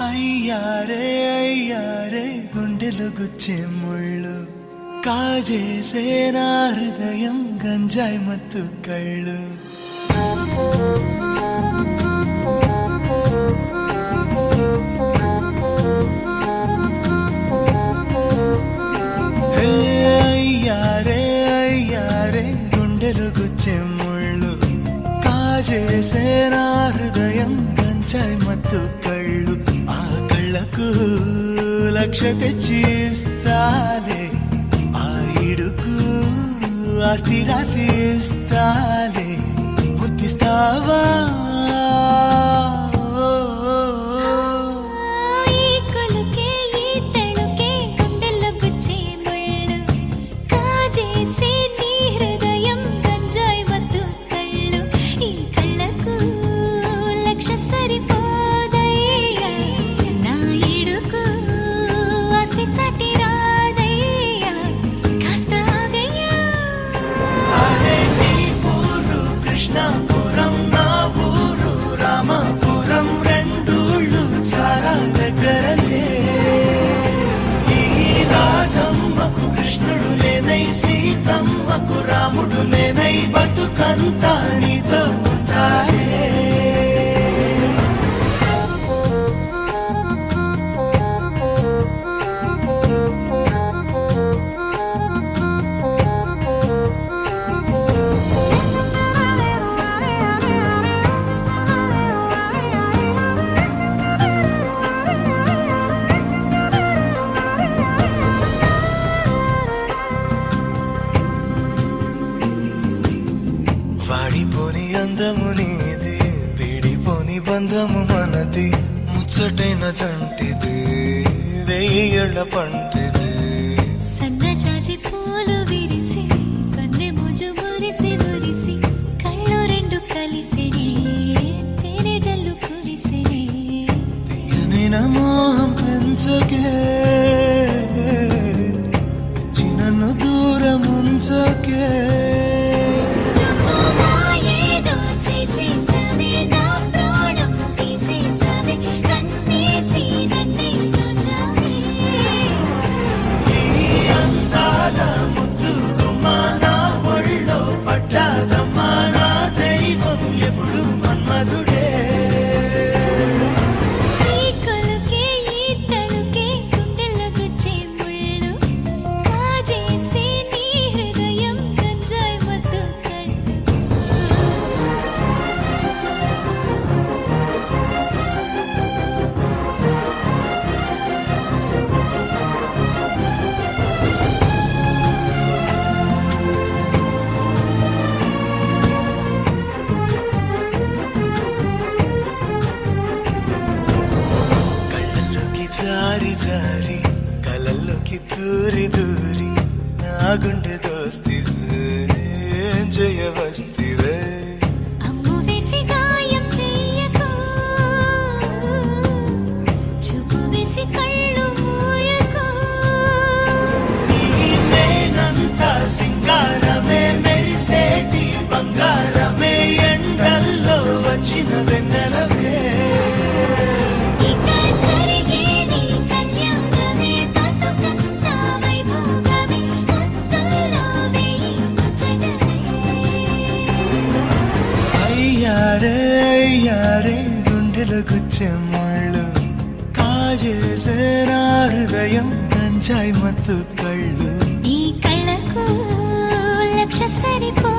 అయ్యారే గుండెలు గుచ్చే ముళ్ళు కాజేసే నా హృదయం గంజాయి మత్తు కళ్ళు అయ్యారే గుండెలు గుచ్చే ముళ్ళు కాజేసే నా హృదయం గంజాయి మత్తు కళ్ళు ఆ కళ్ళకు లక్ష తెచ్చిస్తాలే ఆ ఇడుకు ఆస్తి రాసిస్తాలే ముద్దిస్తావా సీతమ్మకు రాముడు నేనై బతుకంతా నీతో ఉంటాయే వాడిపోని అందము నీది వీడిపోని బంధము మనది ముచ్చటైన జంటిది 1000 ఏళ్ల పంటిది సన్నజాజి పూలు విరిసి కన్నె ముజు మురిసి మురిసి కళ్ళు రెండు కలిసి తేనె జల్లు కురిసి తీయనైన మోహం పెంచకే చిన్నను దూరం ఉంచకే జారి జారి కలల్లోకి దూరి దూరి నా గుండె దోస్తివే జయవస్తివే అమ్ము వేసి గాయం చెయ్యకు చూపు వేసి కళ్ళు మూయకు నేనంతా సింగారమే మెరిసేటి బంగారమే ఎండల్లో వచ్చిన వెన్నెలవే అయ్యారే గుండెలు గుచ్చే ముళ్ళు కాజేసే నా హృదయం గంజాయి మత్తు కళ్ళు ఈ కళ్ళకు లక్ష సరిపో